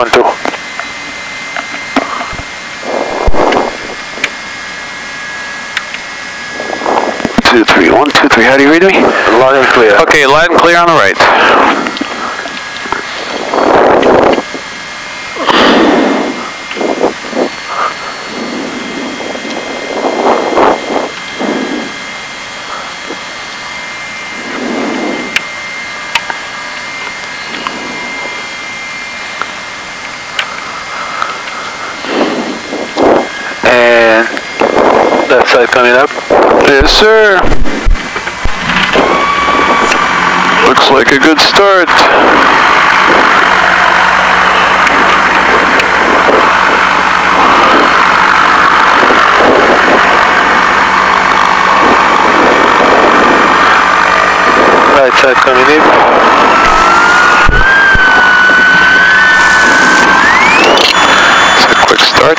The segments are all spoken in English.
312. 2-3, 1-2-3. How do you read me? Loud and clear. Okay, loud and clear on the right. And left side coming up. Yes, sir. Looks like a good start. Right side coming in. It's a quick start.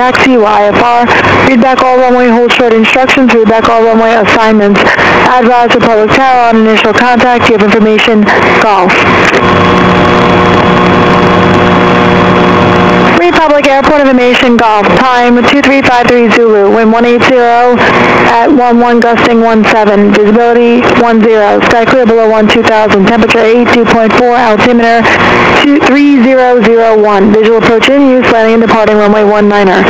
Taxi, YFR, read back all runway, hold short instructions, read back all runway assignments, advise Republic Tower on initial contact, give information, golf. Republic Airport information, golf, time 2353 Zulu, wind 180 at 11 gusting 17, visibility 10, sky clear below 12,000, temperature 82.4, altimeter 3001, visual approach in use, landing and departing runway 19er.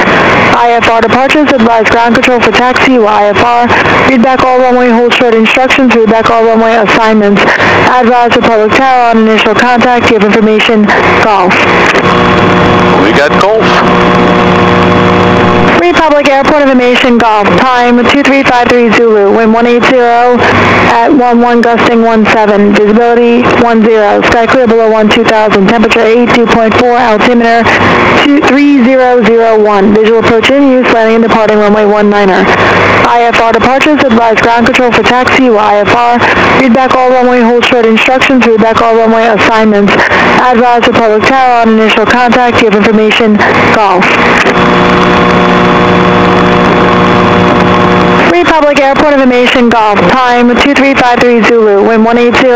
IFR departures, advise ground control for taxi, YFR, read back all runway, hold short instructions, read back all runway assignments, advise Republic Tower on initial contact, give information, golf. We got golf. Republic Airport information, golf, time 2353 Zulu, wind 180 at 11 gusting 17, visibility 10, sky clear below 12,000, temperature 82.4, altimeter 3001, visual approach in use, landing and departing runway 19er. IFR departures, advise ground control for taxi, YFR, read back all runway, hold short instructions, read back all runway assignments, advise Republic Tower on initial contact, give information, golf. Republic Airport information, golf, time 2353 Zulu, wind 180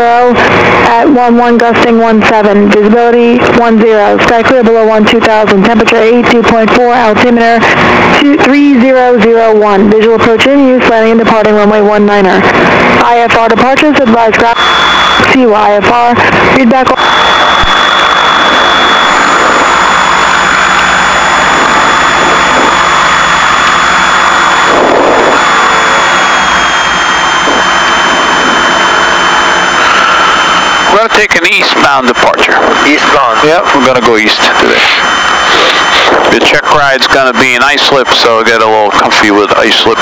at 11 gusting 17, visibility 10, sky clear below 12,000, temperature 82.4, altimeter 3001, visual approach in use, landing and departing runway 19er. IFR departures, advise ground CYFR, read back all We're going to take an eastbound departure. Eastbound. Yep, we're going to go east today. The check ride's going to be an ice slip, so get a little comfy with ice slip.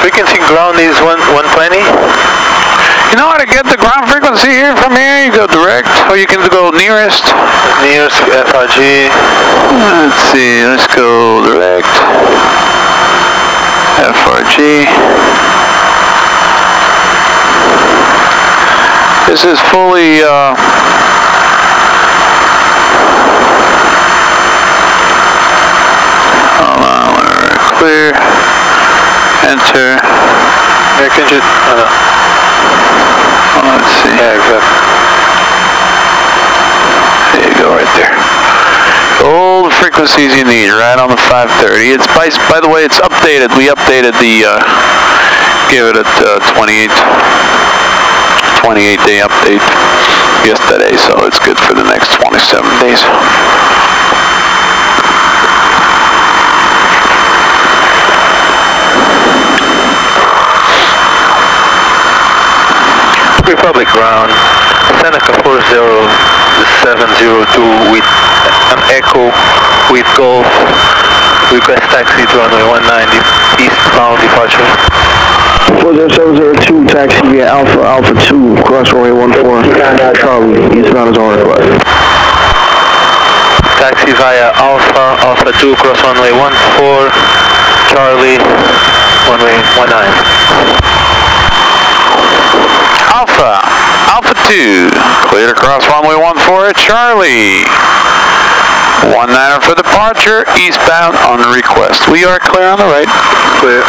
Frequency ground is 120. You know how to get the ground frequency here from here? You go direct, or you can go nearest. Nearest FRG. Let's see, let's go direct. FRG. This is fully hold on, we're clear. Enter. American jet. Oh, no. Oh, let's see. Yeah, exactly. There you go, right there. All the frequencies you need, right on the 530. It's by the way, it's updated. We updated the give it a 28-day update yesterday, so it's good for the next 27 days. Republic ground, Seneca 40702 with an echo with Golf, request taxi to runway 190, eastbound departure. 40702 taxi via Alpha 2, cross runway 14, Charlie, eastbound is on request. Taxi via Alpha 2, cross runway 14, Charlie, runway 19. Alpha 2, cleared across runway 14 Charlie. 19er for departure, eastbound on request. We are clear on the right. Clear.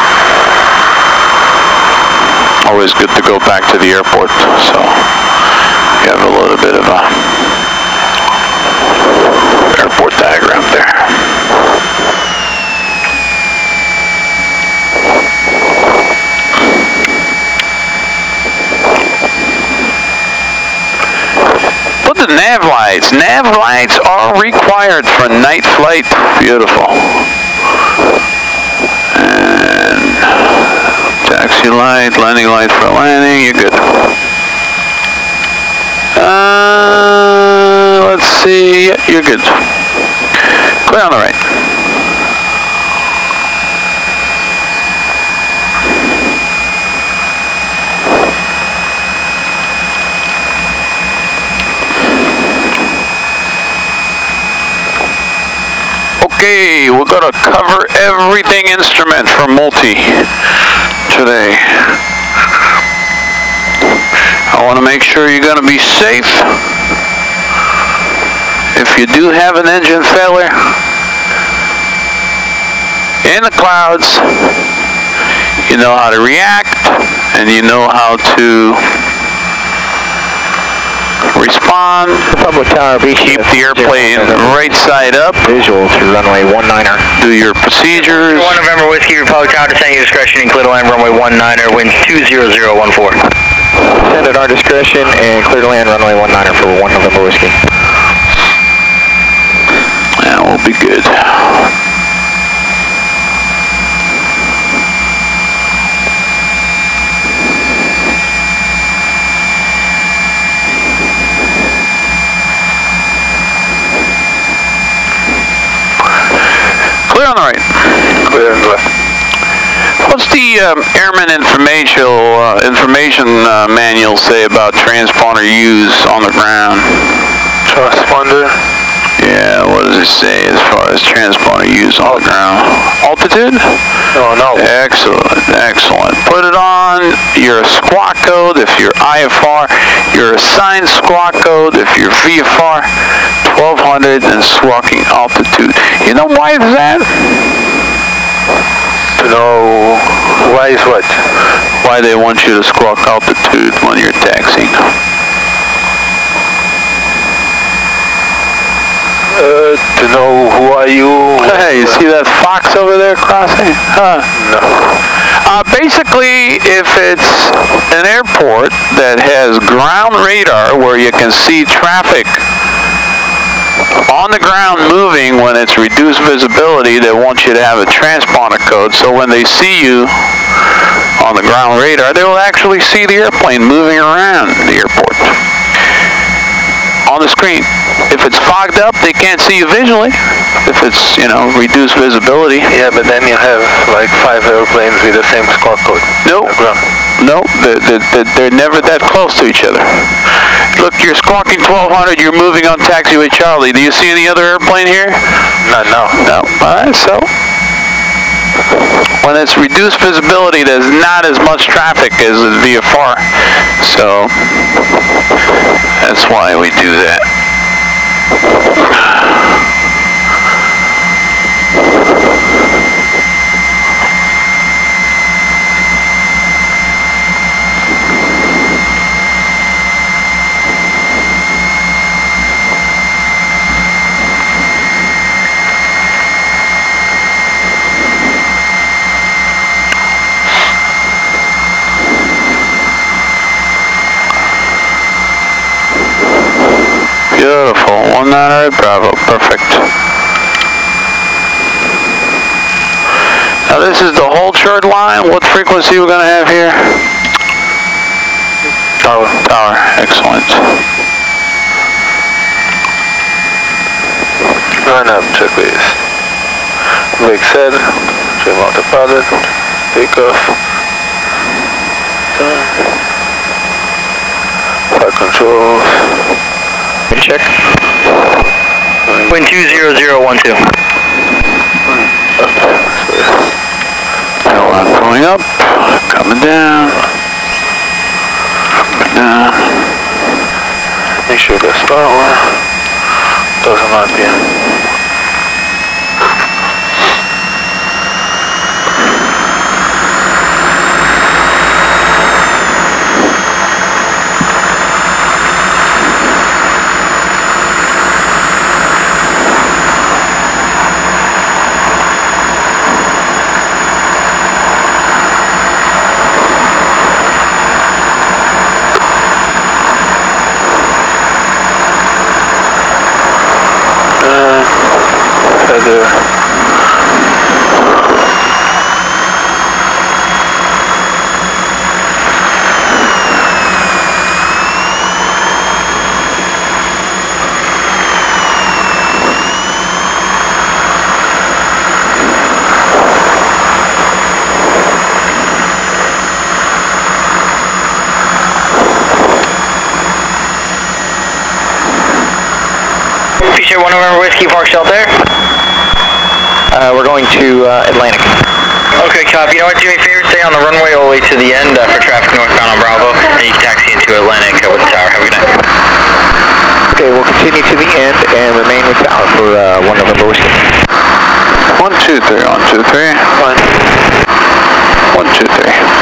Always good to go back to the airport, so you have a little bit of a airport diagram there. The nav lights. Nav lights are required for night flight. Beautiful. And taxi light, landing light for landing. You're good. Let's see. Yeah, you're good. Clear on the right. Okay, we're going to cover everything instrument for multi today. I want to make sure you're going to be safe. If you do have an engine failure in the clouds, you know how to react and you know how to respond. Public Tower Beach. Keep the airplane right side up. Visual to runway 19er. Do your procedures. 1 November Whiskey, Republic Tower, descend at your discretion, and clear to land runway 19er, wind 20014. Descend at our discretion and clear to land runway 19er for 1 November Whiskey. That will be good. Clear on the right. Clear on the left. What's the airman information manual say about transponder use on the ground? Transponder? Yeah, what does it say as far as transponder use on the ground? Altitude? No. Excellent, excellent. Put it on your squawk code if you're IFR, your assigned squawk code if you're VFR, 1200 and squawking altitude. You know why is that? To know why is what? Why they want you to squawk altitude when you're taxiing. To know who are you? Hey, you see that fox over there crossing? Huh? No. Basically, if it's an airport that has ground radar where you can see traffic on the ground moving when it's reduced visibility, they want you to have a transponder code, so when they see you on the ground radar, they will actually see the airplane moving around the airport on the screen. If it's fogged up, they can't see you visually. If it's, reduced visibility. Yeah, but then you have like 5 airplanes with the same squawk code. Nope. They're never that close to each other. Look, you're squawking 1200, you're moving on taxiway Charlie. Do you see any other airplane here? No. No. Alright, so when it's reduced visibility, there's not as much traffic as the VFR. So that's why we do that. Beautiful. 198 Bravo. Perfect. Now this is the hold short line. What frequency we're going to have here? Tower. Tower. Excellent. Line up, checklist. Brake set, trim autopilot, take off. Done. Flight controls. Check. Wind 20012. Going up, coming down, coming down. Make sure the power doesn't not be. Feature 1 November Whiskey Park Shelter. We're going to Atlantic. Okay, copy. You know what? Do me a favor, stay on the runway all the way to the end for traffic northbound on Bravo, and you can taxi into Atlantic with the tower. Have a good night. Okay, we'll continue to the end and remain with tower for 1 November Whiskey. 1, 2, 3, 1, 2, 3. 1, 2, 3.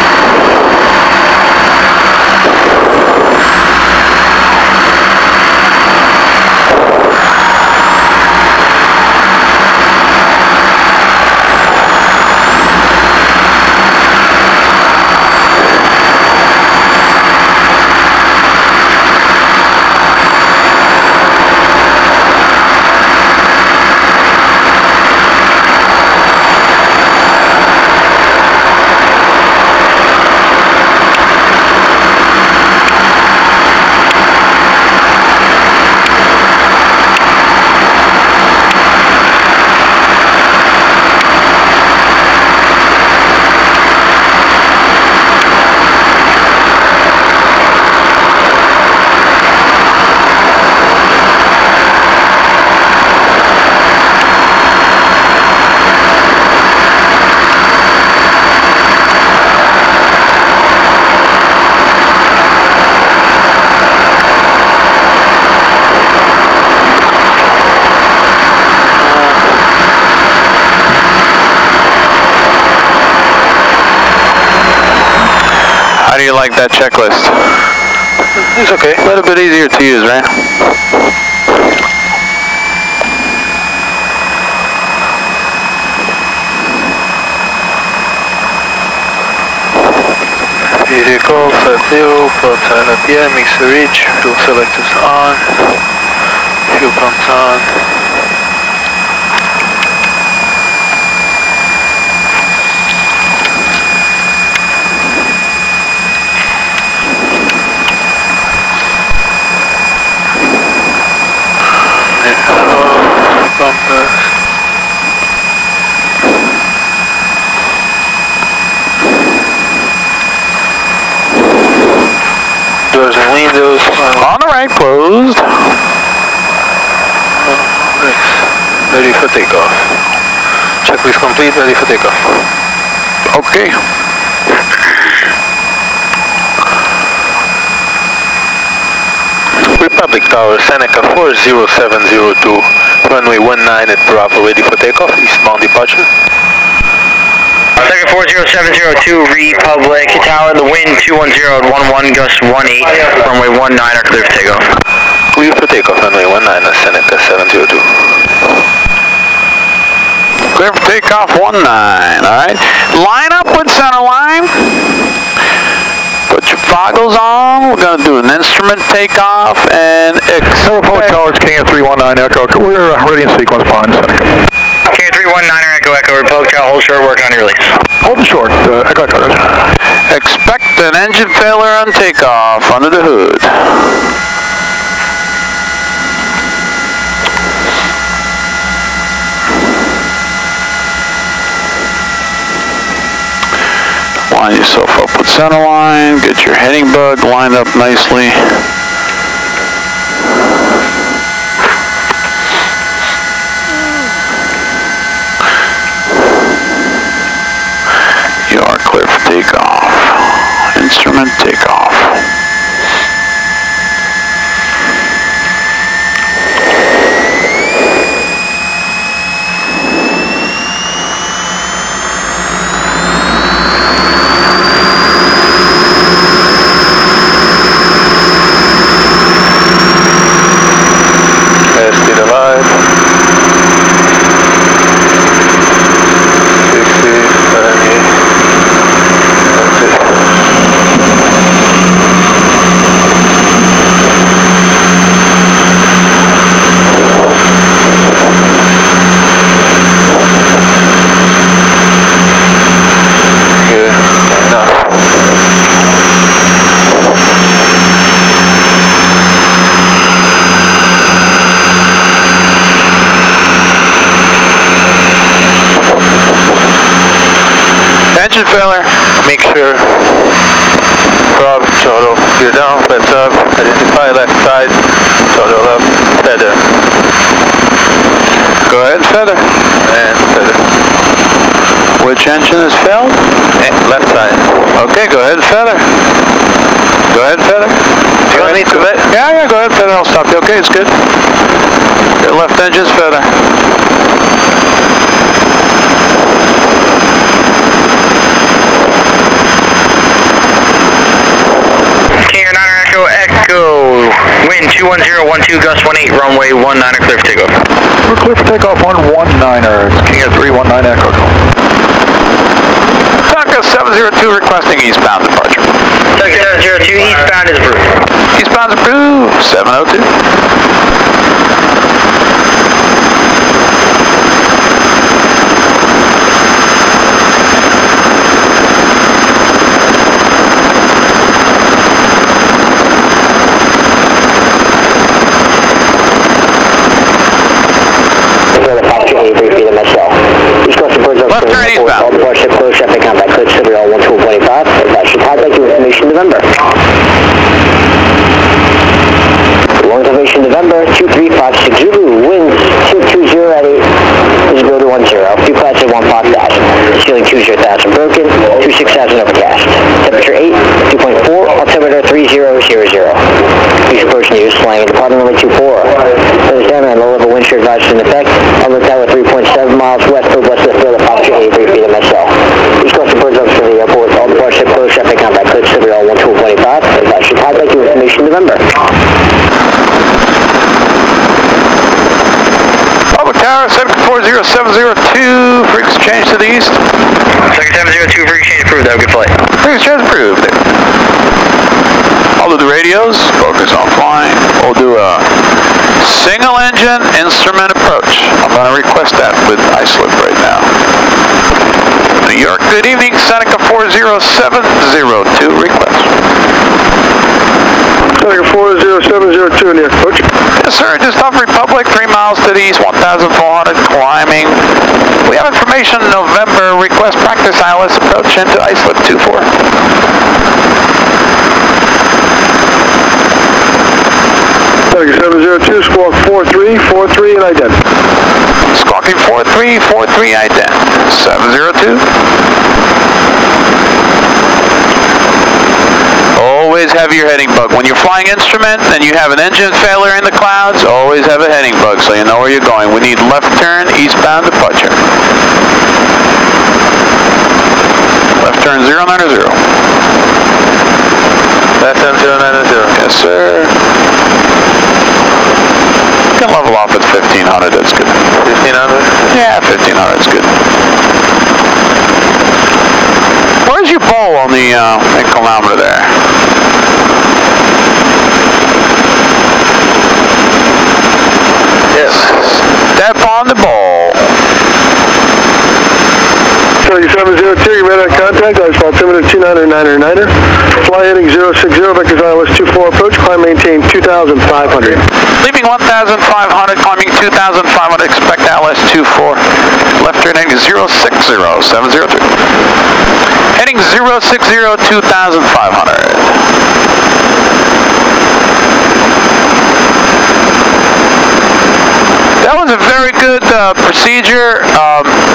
How do you like that checklist? It's okay. A little bit easier to use, right? Vehicle, flat 0, port silent PM, mixer reach, fuel selectors on, fuel pumps on. Bumpers. Doors and windows. On the right, closed. Ready for takeoff. Checklist complete, ready for takeoff. Okay. Republic Tower, Seneca 40702, runway 19 at Bravo, ready for takeoff, eastbound departure. Seneca 40702, Republic Tower, the wind 210 at 11, gust 18, runway 19 are clear for takeoff. Clear for takeoff, runway 19 at Seneca 702. Clear for takeoff 19, alright. Line up with center line. Put your goggles on. We're going to do an instrument takeoff and and Public Tower, King at 319 Echo. We're ready in sequence, fine, Seneca. King at 319 Echo Echo, Republic Tower, hold short, working on your release. Hold the short, Echo Echo. expect an engine failure on takeoff under the hood. Line yourself up with center line, get your heading bug lined up nicely. You are clear for takeoff. Instrument takeoff. Speed alive. 60, 70. Engine failure. Make sure prop, throttle, gear down, left up, identify left side, throttle up, feather. Go ahead, feather. And feather. Which engine has failed? Left side. Okay, go ahead, feather. Go ahead, feather. Do you want me to let? Yeah, go ahead, feather. I'll stop you. Okay, it's good. Your left engine's feather. Wind 21012, gust 18, runway 19er, clear for takeoff. We're clear for takeoff 119er. It's King at 319 Echo. Seneca 702 requesting eastbound departure. Seneca 702, eastbound is approved. Eastbound is approved, 702. Left turn eastbound. All departure close, traffic contact, code Silver 1225. That should contact you information November. Long elevation November, 2356 Zulu, winds 220 at 8, visibility 10, few clouds at 15,000, ceiling 20,000 broken, 26,000 overcast, temperature 8, 2.4, altimeter 3000. Please approach news, flying at departing runway 24. Those down and low level wind shear advisory in effect, on tower 3.7 miles west of west of the field, approximately 83 feet of MSL. East coast of birds up to the airport, all departure close, traffic contact, code Silver 1225. That should contact you information November. Public Tower, Seneca 40702, frequency change to the east. Seneca 702, frequency change approved, have a good flight. Frequency change approved. I'll do the radios, focus on flying. We'll do a single engine instrument approach. I'm going to request that with iSlip right now. New York, good evening, Seneca 40702, request. Seneca 40702 in the approach. Yes, sir, just off Republic, 3 miles to the east, 1,400 climbing. We have information November, request practice ILS approach into iSlip 24. Seneca 702, squawk 4343 and ident. Squawking 4343 ident. 702. Always have your heading bug. When you're flying instrument and you have an engine failure in the clouds, always have a heading bug so you know where you're going. We need left turn, eastbound departure. Left turn 090. Left turn 090. Yes, sir. You can level off at 1500, that's good. 1500? Yeah, 1500 is good. Where's your bowl on the inclinometer there? on the ball. 702, you made that contact. I was altimeter 29er. Fly heading 060, vectors ILS 24 approach, climb maintain 2,500. Leaving 1,500, climbing 2,500, expect ILS 24. Left turn heading 060, 702. Heading 060, 2,500. That was a very good procedure.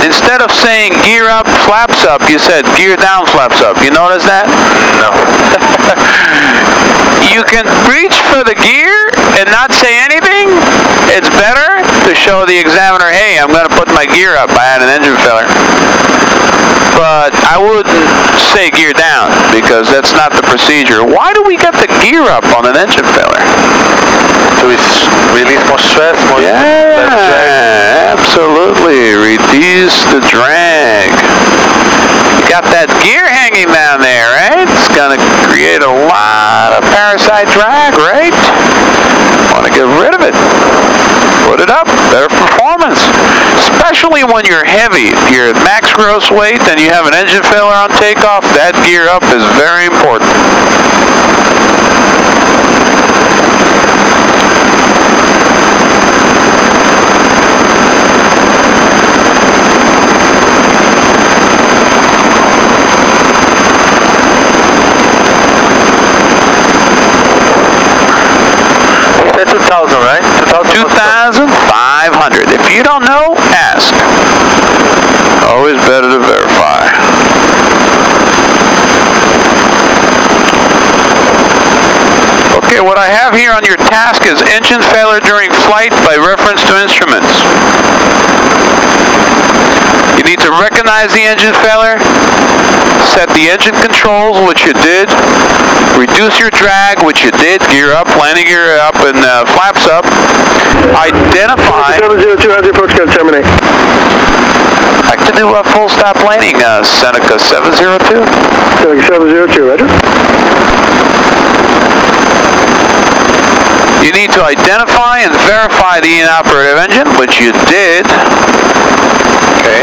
Instead of saying gear up, flaps up, you said gear down, flaps up. You notice that? No. You can reach for the gear and not say anything. It's better to show the examiner, hey, I'm going to put my gear up. I had an engine failure. But I wouldn't say gear down because that's not the procedure. Why do we get the gear up on an engine failure? To release more stress, more less drag. Absolutely. Reduce the drag. You got that gear hanging down there, right? It's going to create a lot of parasite drag, right? Want to get rid of it. Put it up. Better performance. Especially when you're heavy. If you're at max gross weight and you have an engine failure on takeoff, that gear up is very important. That's 2,000, right? 2,500. If you don't know, ask. Always better to verify. Okay, what I have here on your task is engine failure during flight by reference to instruments. You need to recognize the engine failure, set the engine controls, which you did, reduce your drag, which you did, gear up, landing gear up, and flaps up. Identify. 702, how's your approach going to terminate? Back to do a full stop landing, Seneca 702. Seneca 702, roger. You need to identify and verify the inoperative engine, which you did. Okay.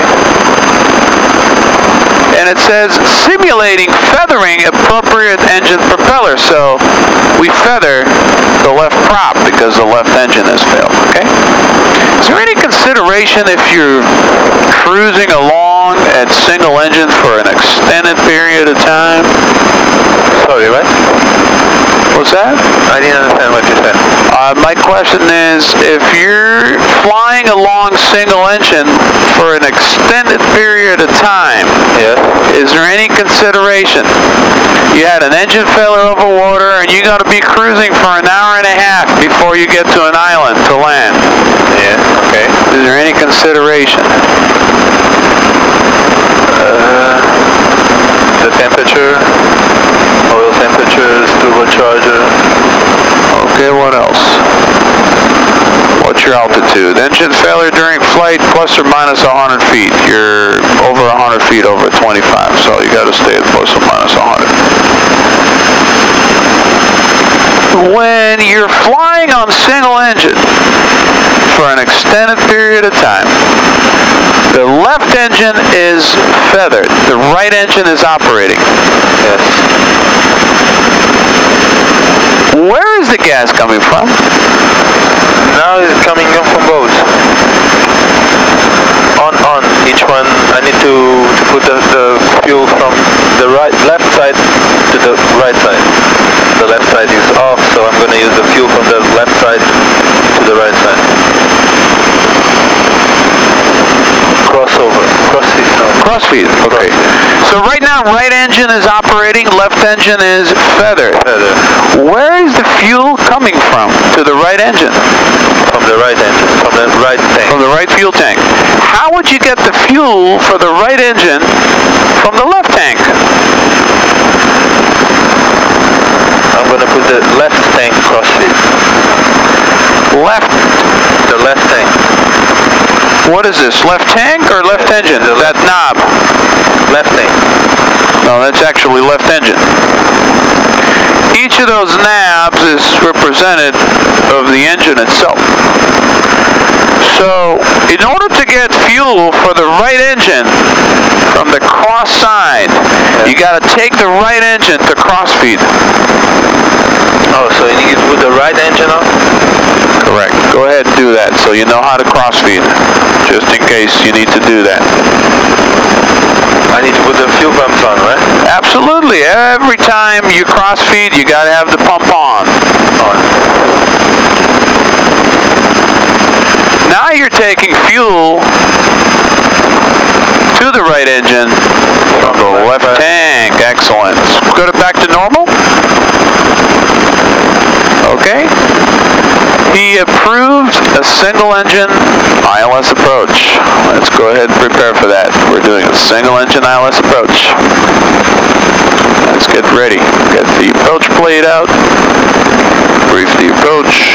And it says simulating feathering appropriate engine propeller. So we feather the left prop because the left engine has failed. Okay. Is there any consideration if you're cruising along at single engine for an extended period of time? Sorry, what? What's that? I didn't understand what you said. My question is, if you're flying along single engine for an extended period of time, yes, is there any consideration? You had an engine failure over water and you got to be cruising for an hour and a half before you get to an island to land. Yeah, okay. Is there any consideration? The temperature, oil temperatures, turbocharger. Okay, what else? What's your altitude? Engine failure during flight plus or minus 100 feet. You're over 100 feet over 25, so you got to stay at plus or minus 100. When you're flying on single engine for an extended period of time, the left engine is feathered. The right engine is operating. Yes. Where is the gas coming from? Now it's coming up from both. On each one. I need to put the fuel from the left side to the right side. The left side is off, so I'm going to use the fuel from the left side to the right side. Crossover. Crossfeed. No. Crossfeed. Okay. So right now, right engine is operating, left engine is feathered. Where is the fuel coming from to the right engine? From the right engine. From the right tank. From the right fuel tank. How would you get the fuel for the right engine from the left tank? I'm going to put the left tank crossfeed. Left. The left tank. What is this? Left tank or left engine? That knob. Left tank. No, that's actually left engine. Each of those knobs is representative of the engine itself. So, in order to get fuel for the right engine from the cross side, you got to take the right engine to cross feed. Oh, so you need to put the right engine on? Correct. Go ahead and do that so you know how to cross feed, just in case you need to do that. I need to put the fuel pumps on, right? Absolutely. Every time you cross feed, you got to have the pump on. Now you're taking fuel to the right engine from the left tank. Excellent. Put it back to normal. Okay. He approved a single engine ILS approach. Let's go ahead and prepare for that. We're doing a single engine ILS approach. Let's get ready. Get the approach plate out. Brief the approach.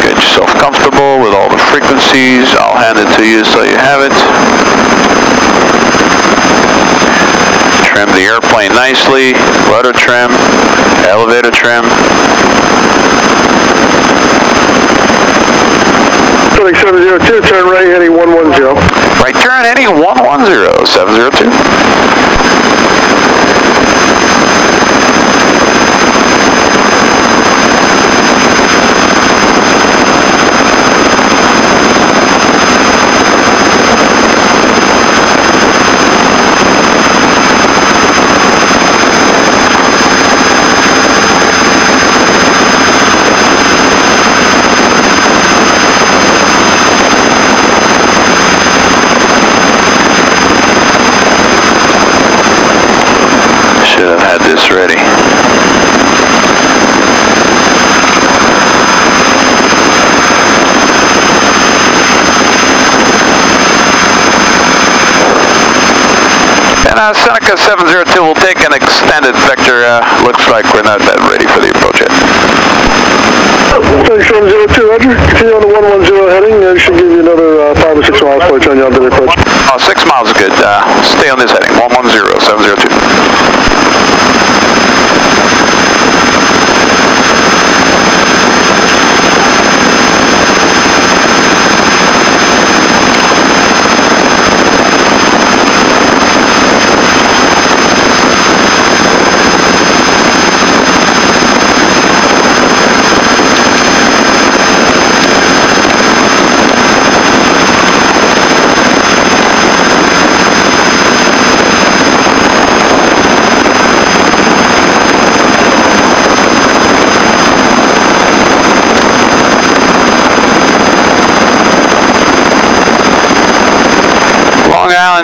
Get yourself comfortable with all the frequencies. I'll hand it to you so you have it. Trim the airplane nicely. Rudder trim. Elevator trim. Setting 702, turn right heading 110. Right turn heading 110, 702. Ready. And Seneca 702 will take an extended vector. Looks like we're not that ready for the approach yet. Thanks, 702, Roger. Continue on the 110 heading. It should give you another 5 or 6 miles before you turn you on to the approach. 6 miles is good. Stay on this heading. 110, 702.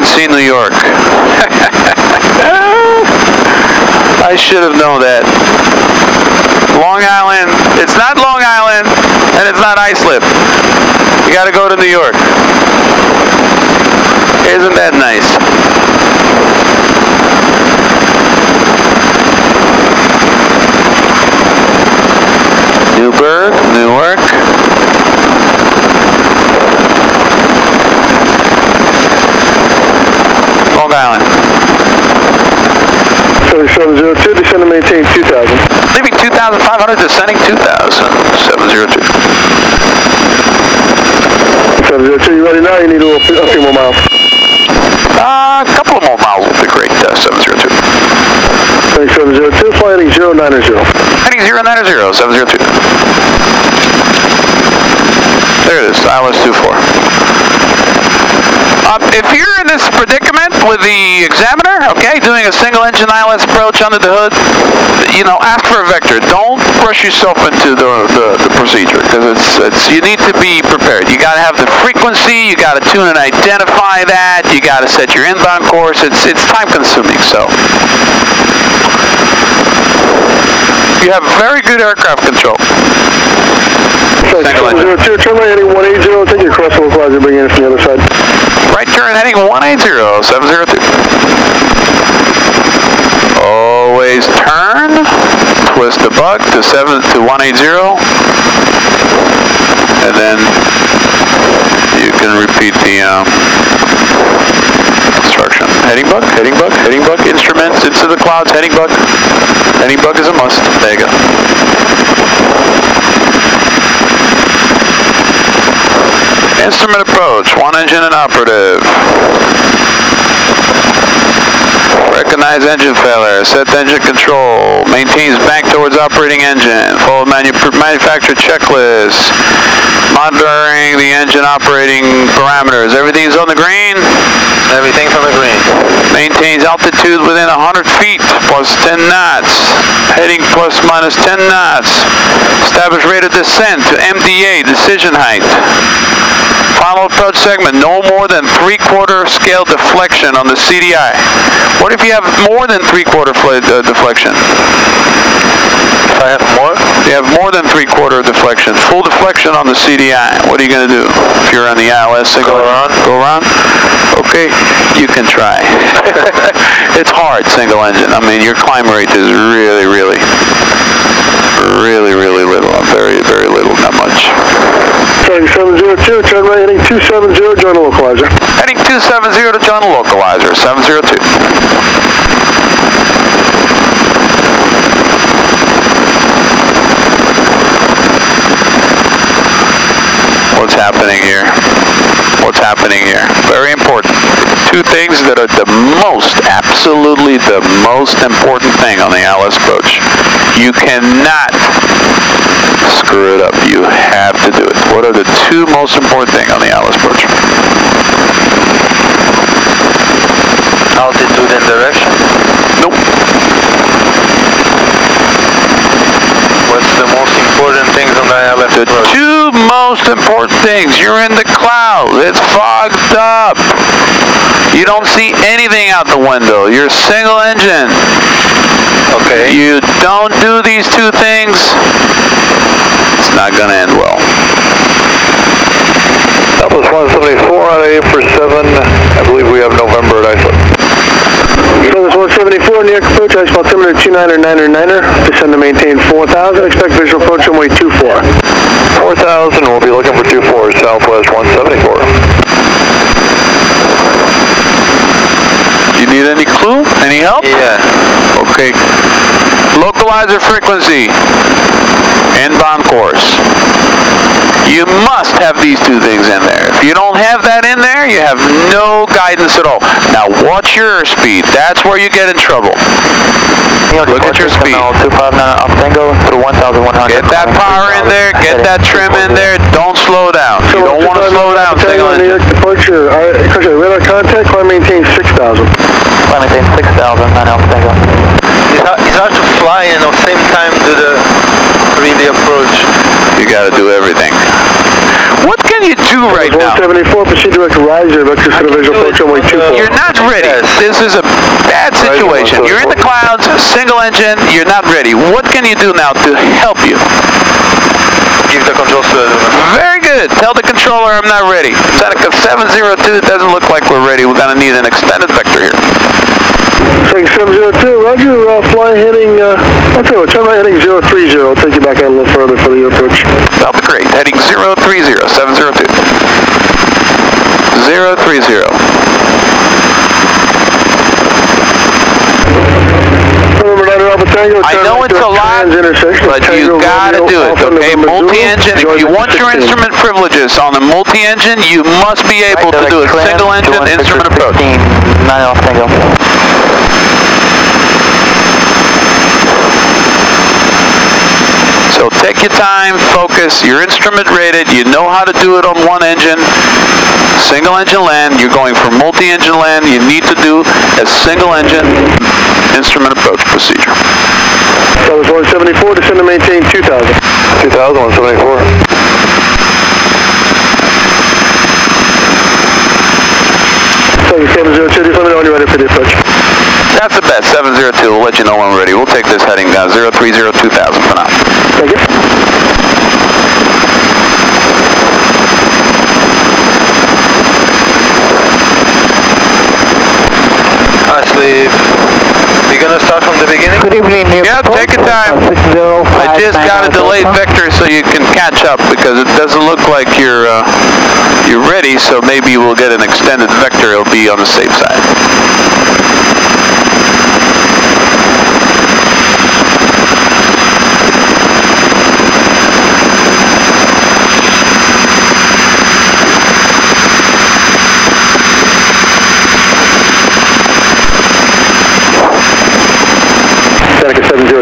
See New York. I should have known that. Long Island, it's not Long Island, and it's not Islip. You gotta go to New York. Isn't that nice? Newburgh, Newark. Long Island. 702, descend and maintain 2,000. Leaving 2,500, descending 2,000. 702. 702, you ready now? You need a few more miles. A couple of more miles would be great. 702. Thanks, 702, fly heading 090. Heading 090, 702. There it is, ILS 24. If you're in this predicament with the examiner, okay, doing a single engine ILS approach under the hood, you know, ask for a vector. Don't rush yourself into the procedure, because you need to be prepared. You got to have the frequency, you got to tune and identify that, you got to set your inbound course. It's time consuming, so. You have very good aircraft control. Single engine. Turn right heading 180, take your cross localizer, bring in from the other side. Right turn heading 180, 702. Always turn, twist the bug to 180, and then you can repeat the instruction. Heading bug, heading bug, heading bug, instruments into the clouds, heading bug. Heading bug is a must. There you go. 702, Instrument approach, one engine inoperative. Recognize engine failure, set engine control, maintains back towards operating engine, follow manufacturer checklist, monitoring the engine operating parameters. Everything's on the green? Everything's on the green. Maintains altitude within 100 feet, plus 10 knots. Heading plus minus 10 knots. Establish rate of descent to MDA, decision height. Final approach segment, no more than 3/4 scale deflection on the CDI. What if you have more than 3/4 deflection? If I have more? You have more than 3/4 deflection, full deflection on the CDI. What are you going to do? If you're on the ILS, go around. Go around? Okay, you can try. It's hard, single engine. I mean, your climb rate is really, really little. Very, very little, not much. Heading 702, turn right, heading 270, join the localizer. Heading 270 to join the localizer, 702. What's happening here? What's happening here? Very important. Two things that are the most, absolutely the most important thing on the ILS approach. You cannot screw it up. You have to do it. What are the two most important things on the ILS approach? Altitude and direction? Nope. What's the most important things on the ILS approach? The two most important things. You're in the clouds. It's fogged up. You don't see anything out the window. You're single engine. Okay. You don't do these two things, it's not going to end well. That was 174 on a for 7. I believe we have November at Iceland. So this 174, New York approach, ice altimeter 29er, descend to maintain 4,000, expect visual approach runway 24. 4,000, we'll be looking for 24, Southwest 174. You need any clue? Any help? Yeah. Okay. Localizer frequency. Inbound course. You must have these two things in there. If you don't have that in there, you have no guidance at all. Now watch your airspeed. That's where you get in trouble. Look at your speed. 259 off Tango through 1,100. Get that power in there. Get that trim in there. Don't slow down. You don't want to slow down. Single engine. Departure, radar contact, climb maintain 6,000. Climb maintain 6,000, 9 off Tango. It's hard to fly and at the same time read the approach. You got to do everything. What can you do right now? 174, proceed direct riser, vector to the visual approach runway 24. You're not ready. This is a bad situation. You're in the clouds, single engine, you're not ready. What can you do now to help you? Give the controls to the... Very good. Tell the controller I'm not ready. Seneca 702, it doesn't look like we're ready. We're going to need an extended vector here. Seneca 702, roger, fly heading, I'll tell you what, turn right heading 030, I'll take you back out a little further for the approach. That'll be great. Heading 030, 702. 030. I know it's a lot, but you gotta do it, okay? Multi-engine, if you want your instrument privileges on the multi-engine, you must be able to do a single-engine instrument approach. 9 off Tango. So take your time, focus, you're instrument rated, you know how to do it on one engine, single engine land, you're going for multi-engine land, you need to do a single engine instrument approach procedure. That was 174, descend to maintain 2,000. 2,000, 174. Seven 702, just let me know when you're ready for the approach. That's the best, 702, we'll let you know when we're ready. We'll take this heading down, 030, 2000 for now. Thank you. Honestly, we're gonna start from the beginning? Good evening, Yeah, take your time. I just got a delayed vector so you can catch up because it doesn't look like you're ready, so maybe we'll get an extended vector, it'll be on the safe side.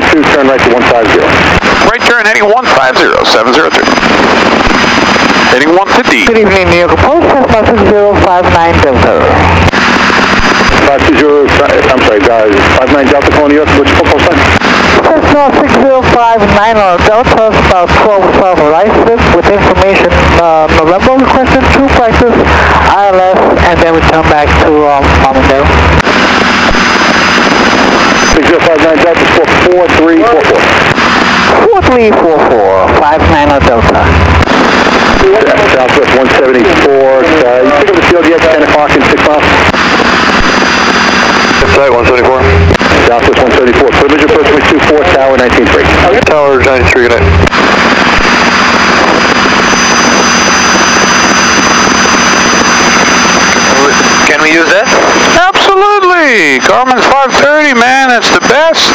702, turn right to 150. Right turn heading 150, 703. Heading 150. Good evening, New York Post, Cessna 6059 Delta. 520, I'm sorry, 59 Delta calling New York, what's your post sign? Cessna 6059 on Delta, about 12 south of Iceland, with information, November requested 2 practice, ILS, and then return back to Palmdale. 6059 Delta, 4344. 4344, 59 on Delta. Southwest 174, you pick up the field yet, 10 o'clock in 6 miles? Site 174. Southwest 174, privilege approaching 24, tower 19.3. Tower 93, good night. Can we use that? Absolutely! Garmin's 530, man, it's the best.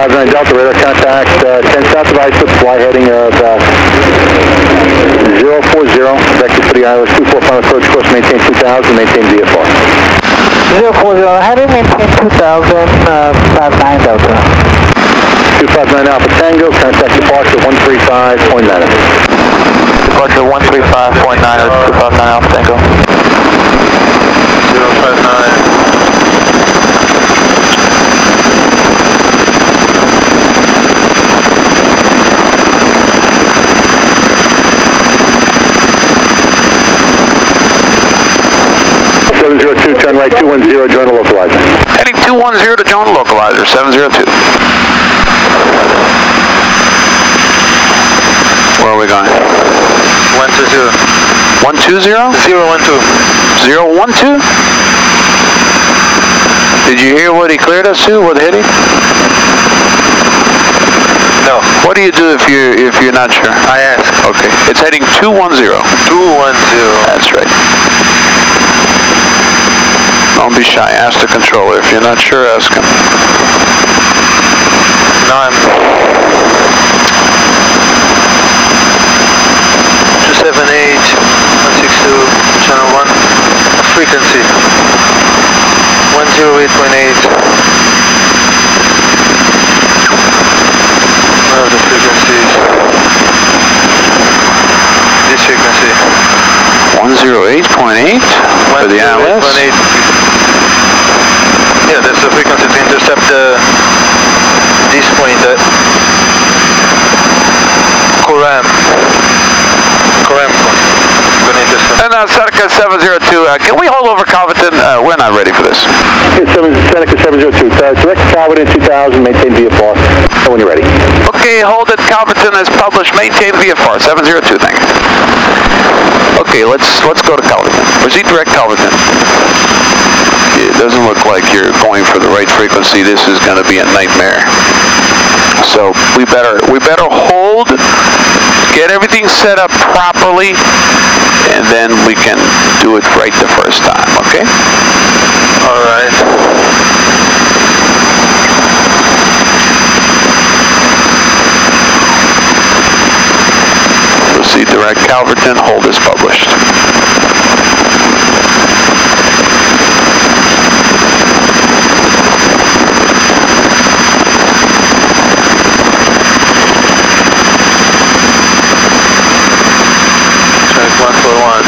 59 Delta, radar contact, 10 south of Iceland, fly heading of 040, vector for the ILS, 24 final approach course, maintain 2000, maintain VFR. 040, heading maintain 2000, 59 Delta. 259 Alpha Tango, contact departure 135.9. Departure 135.9 of 259 Alpha Tango. 059. Turn right 210, join the localizer. Heading 210 to join the localizer, 702. Where are we going? 120. 120? 012. 012? Did you hear what he cleared us to? What heading? No. What do you do if you're not sure? I asked. Okay. It's heading 210. 210. That's right. Don't be shy. Ask the controller. If you're not sure, ask him. No, I'm 278, 162, channel 1, frequency 108.8. Where are the frequencies? This frequency 108.8 for the ILS. 108.8. Yeah, that's the frequency to intercept this point at Coram point. And Seneca 702, can we hold over Calverton? We're not ready for this. Seneca 702, direct Calverton 2000, maintain VFR. When you're ready. Okay, hold it. Calverton is published. Maintain VFR 702. Thank you. Okay, let's go to Calverton. Proceed direct Calverton. It doesn't look like you're going for the right frequency. This is going to be a nightmare. So we better hold, get everything set up properly, and then we can do it right the first time. Okay? All right. Proceed direct Calverton, hold is published. Check 141.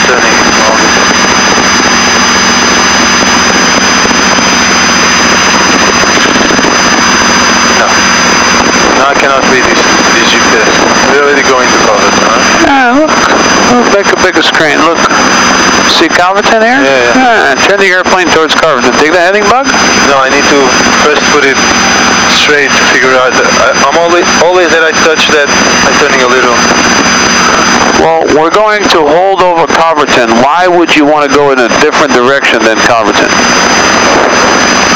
Turning on. No, I cannot read this GPS. We're already going to Calverton, huh? Yeah, look. Make a bigger screen. Look. See Calverton here? Yeah. Turn the airplane towards Calverton. Take the heading bug? No, I need to first put it straight to figure out. I'm always that I touch that, I'm turning a little. Well, we're going to hold over Calverton. Why would you want to go in a different direction than Calverton?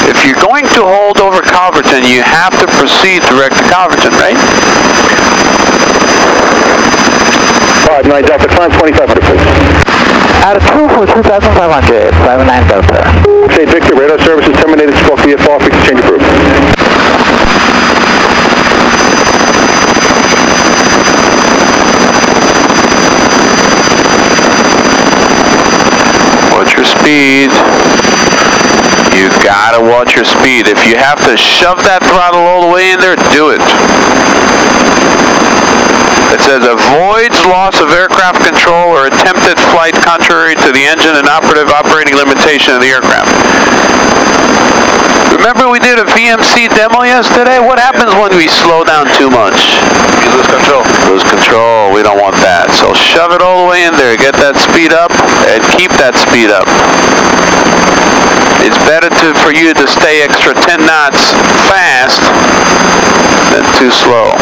If you're going to hold over Calverton, you have to proceed direct to Calverton, right? 59 Delta, climb 2500, please. Out of 2 for 2,500, 59 Delta. Say Victor, radar services terminated, squawk VFR, frequency change approved. What's your speed? You gotta watch your speed. If you have to shove that throttle all the way in there, do it. It says avoids loss of aircraft control or attempted flight contrary to the engine and operating limitation of the aircraft. Remember we did a VMC demo yesterday? What happens when we slow down too much? You lose control. Lose control. We don't want that. So shove it all the way in there. Get that speed up and keep that speed up. It's better for you to stay extra 10 knots fast than too slow.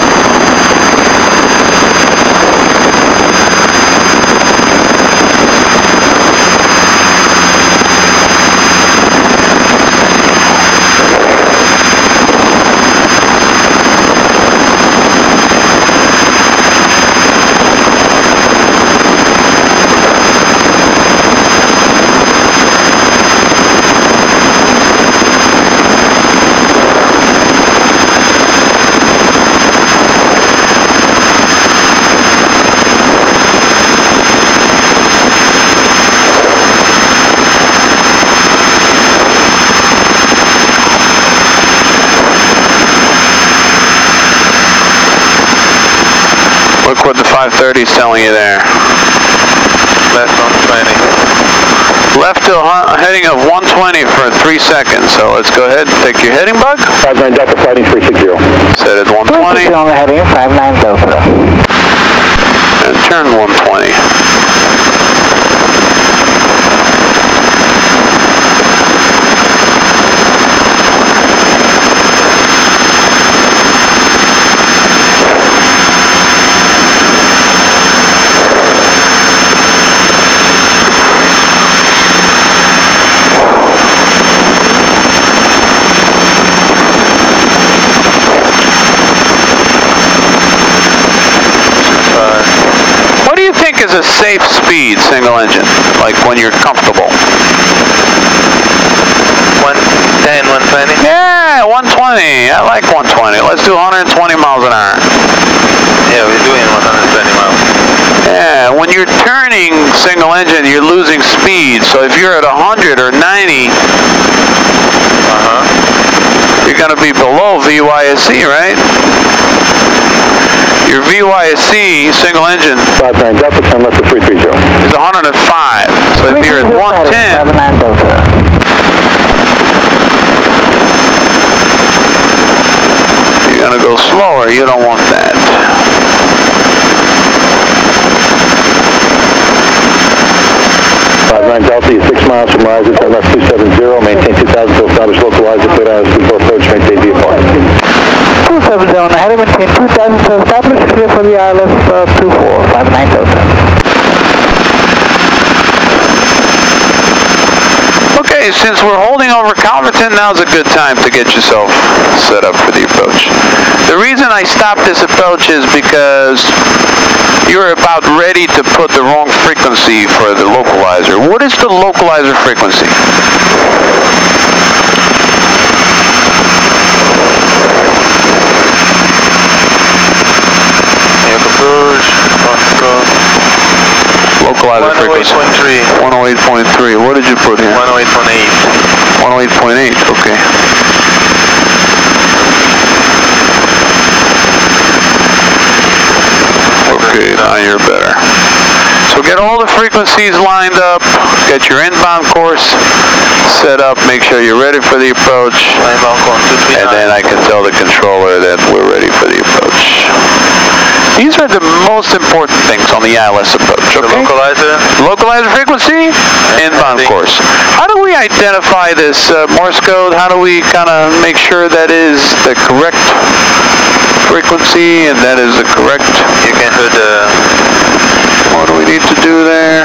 Look what the 530 is telling you there. Left 120. Left to a heading of 120 for 3 seconds. So let's go ahead and take your heading bug. 59 Delta fighting 360. Set it 120. On the heading, 59 Delta. And turn 120. Is a safe speed single engine, like when you're comfortable? 110, 120? Yeah, 120. I like 120. Let's do 120 miles an hour. Yeah, we're doing 120 miles. Yeah, when you're turning single engine, you're losing speed. So if you're at 100 or 90, you're going to be below VYSC, right? Your VYSC single engine 59 Delta, turn left to 330. is 105. So if you're at 110, you're going to go slower. You don't want that. Delta, you're 6 miles from Rise, turn left 270, maintain 2000 to establish localizer, clear out before approach, maintain VFR. 270 on the heading, maintain 2000 to establish, clear for the ILS 24, 59 Delta. Okay, since we're holding over Calverton, now's a good time to get yourself set up for the approach. The reason I stopped this approach is because you're about ready to put the wrong frequency for the localizer. What is the localizer frequency? Localizer frequency. 108.3. What did you put here? 108.8. 108.8, okay. Okay, now you're better. So get all the frequencies lined up, get your inbound course set up, make sure you're ready for the approach, and then I can tell the controller that we're ready for the approach. These are the most important things on the ILS approach, okay? The localizer? Localizer frequency, inbound course. How do we identify this Morse code? How do we kind of make sure that is the correct frequency and that is the correct... You can do the... What do we need to do there?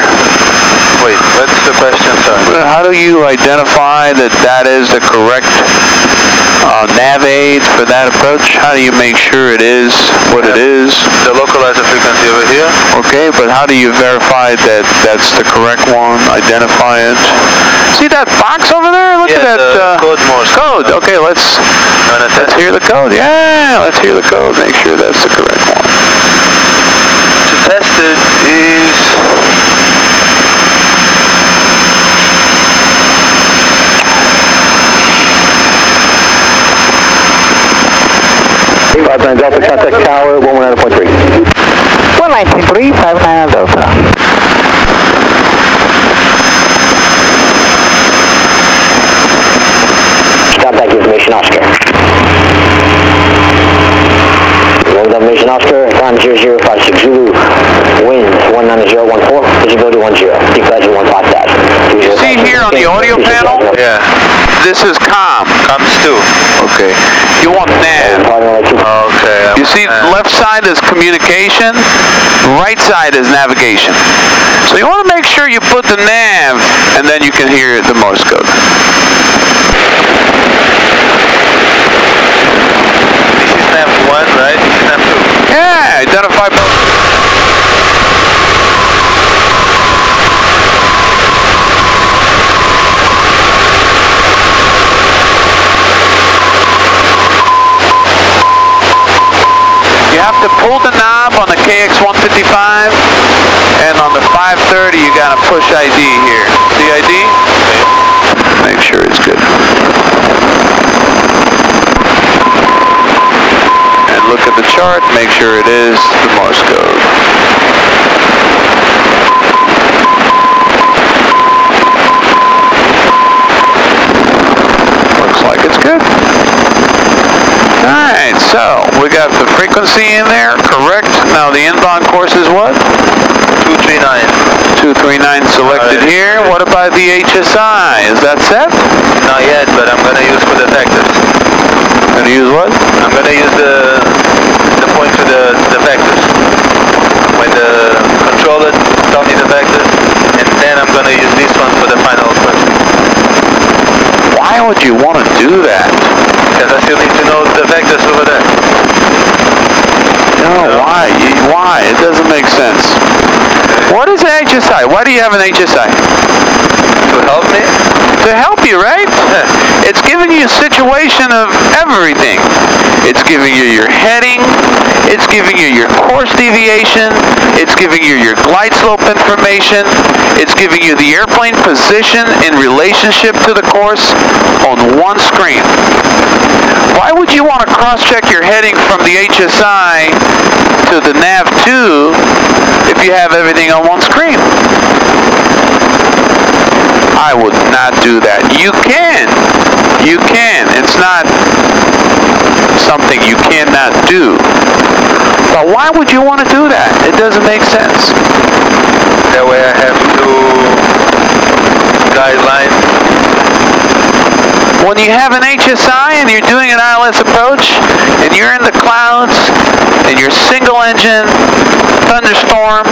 Wait, what's the question, sir? How do you identify that that is the correct nav aid for that approach? How do you make sure it is what it is? The localizer frequency over here. Okay, but how do you verify that that's the correct one? Identify it. See that box over there? Look at that. Code Morse. Code. Okay, let's hear the code. Yeah, let's hear the code. Make sure that's the correct one. To test it is... 59 Delta, contact tower 119.3. 119.3, 59 Delta. Contact information Oscar. Roll information Oscar, time 0056 Zulu, wind 19014, visibility 10, declaration 15,000. You see here on the audio panel? Yeah. This is COM. Comes 2. Okay. You want NAV. Okay. You see, left side is communication, right side is navigation. So you want to make sure you put the nav, and then you can hear the Morse code. This is nav 1, right? This is nav 2. Yeah, identify both. You have to pull the knob on the KX155, and on the 530 you got to push ID here. See ID? Make sure it's good. And look at the chart, make sure it is the Morse code. Looks like it's good. Alright, so we got the frequency in there, correct. Now the inbound course is what? 239. 239 selected here. What about the HSI? Is that set? Not yet, but I'm gonna use for the vectors. Gonna use what? I'm gonna use the point to the vectors. When the controller tells me the vectors, and then I'm gonna use this one for the final question. Why would you want to do that? Because I still need to know the vectors over there. No, why? Why? It doesn't make sense. What is an HSI? Why do you have an HSI? To help me? To help you, right? It's giving you a situation of everything. It's giving you your heading. It's giving you your course deviation. It's giving you your glide slope information. It's giving you the airplane position in relationship to the course on one screen. Why would you want to cross-check your heading from the HSI to the NAV2 if you have everything on one screen? I would not do that. You can. You can. It's not something you cannot do. But why would you want to do that? It doesn't make sense. That way I have two guidelines. When you have an HSI and you're doing an ILS approach and you're in the clouds and you're single engine, thunderstorm,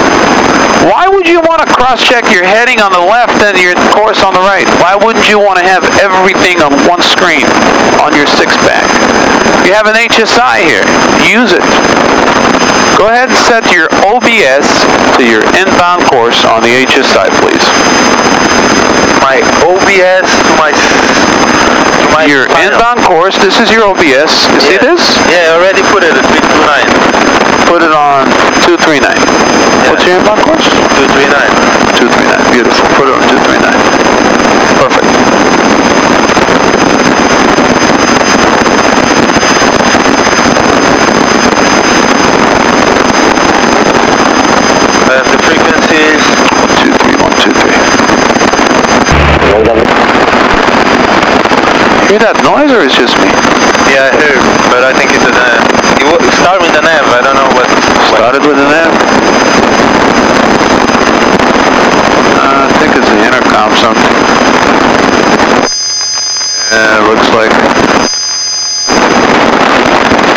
why would you want to cross-check your heading on the left and your course on the right? Why wouldn't you want to have everything on one screen on your six-pack? You have an HSI here. Use it. Go ahead and set your OBS to your inbound course on the HSI, please. My OBS to my your final. Inbound course, this is your OBS. You see this? Yeah, I already put it at 329. Put it on 239. Yeah. What's your inbound course? 239. 239. Beautiful. Put it on 239. Perfect. The frequencies 123, 123. Hear that noise, or it's just me? Yeah, I heard, but I think it's a nav. You start with the nav, I don't know what. Started with the nav? I think it's an intercom something. Yeah, it looks like.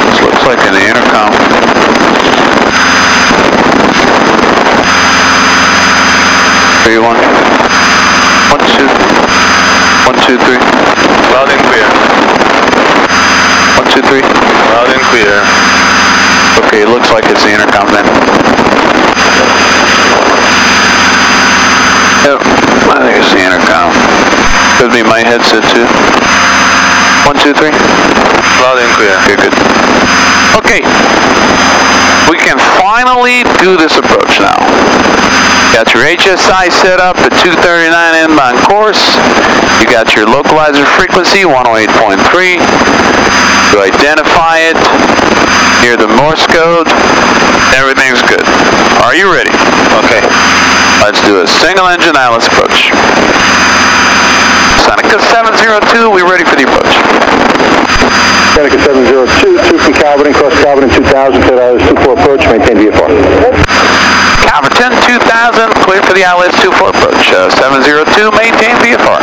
This looks like an intercom. Three, one. 1, 2. 1, 2, 3. Loud and clear. 1, 2, 3. Loud and clear. Okay, it looks like it's the intercom then. Yep, I think it's the intercom. Could be my headset too. 1, 2, 3. Loud and clear. Okay, good. Okay. We can finally do this approach now. Got your HSI set up at 239 inbound course. You got your localizer frequency, 108.3. You identify it. hear the Morse code. Everything's good. Are you ready? Okay. Let's do a single engine ILS approach. Seneca 702, we ready for the approach. Seneca 702, 2 from Calverton, cross Calverton 2000, clear ILS 24 approach, maintain VFR. Calverton 2000, clear for the ILS 24 approach. 702, maintain VFR.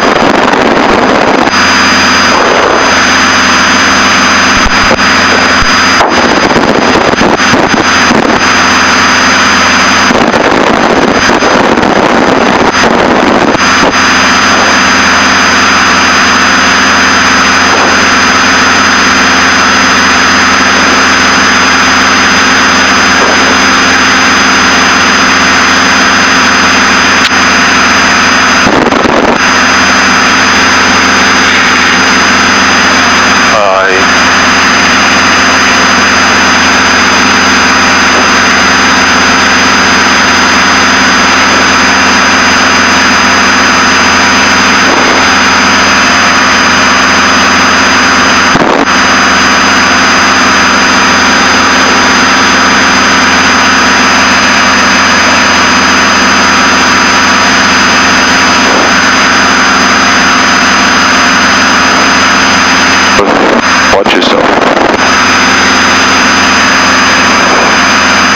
Watch yourself.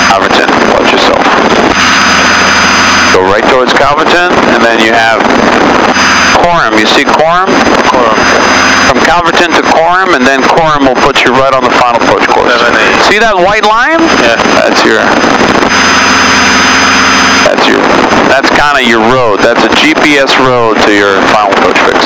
Calverton, watch yourself. Go right towards Calverton, and then you have Coram. You see Coram? Coram. From Calverton to Coram, and then Coram will put you right on the final approach course. 7-8. See that white line? Yeah. That's kind of your road. That's a GPS road to your final approach fix.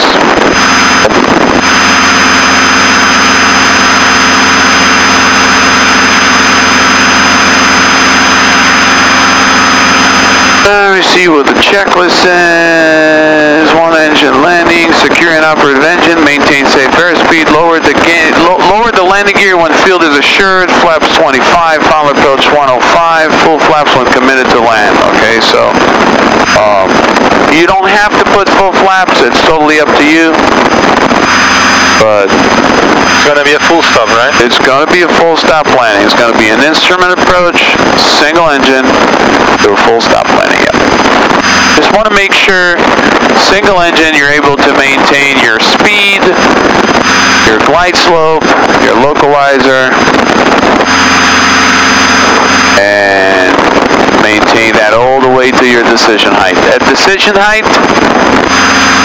Let me see what the checklist says. One engine landing, secure and operative engine, maintain safe airspeed, lower the landing gear when field is assured, flaps 25, final approach 105, full flaps when committed to land. Okay, so you don't have to put full flaps, it's totally up to you. But it's going to be a full stop, right? It's going to be a full stop landing. It's going to be an instrument approach, single engine, to a full stop landing. Yep. Just want to make sure, single engine, you're able to maintain your speed, your glide slope, your localizer, and maintain that all the way to your decision height. At decision height,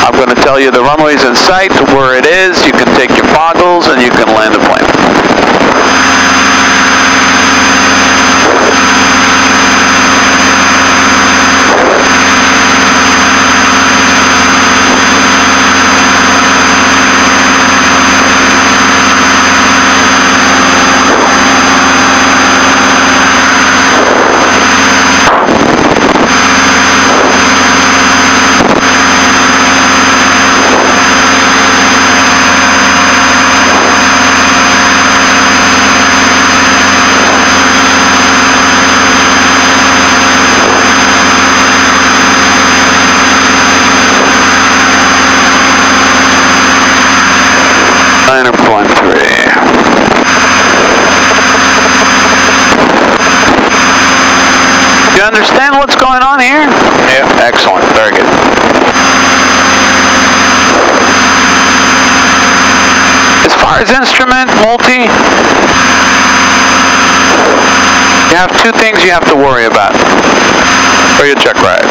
I'm going to tell you the runway's in sight, where it is. You can take your goggles and you can land the plane. You understand what's going on here? Yeah. Excellent. Very good. As far as instrument, multi, you have two things you have to worry about for your check ride.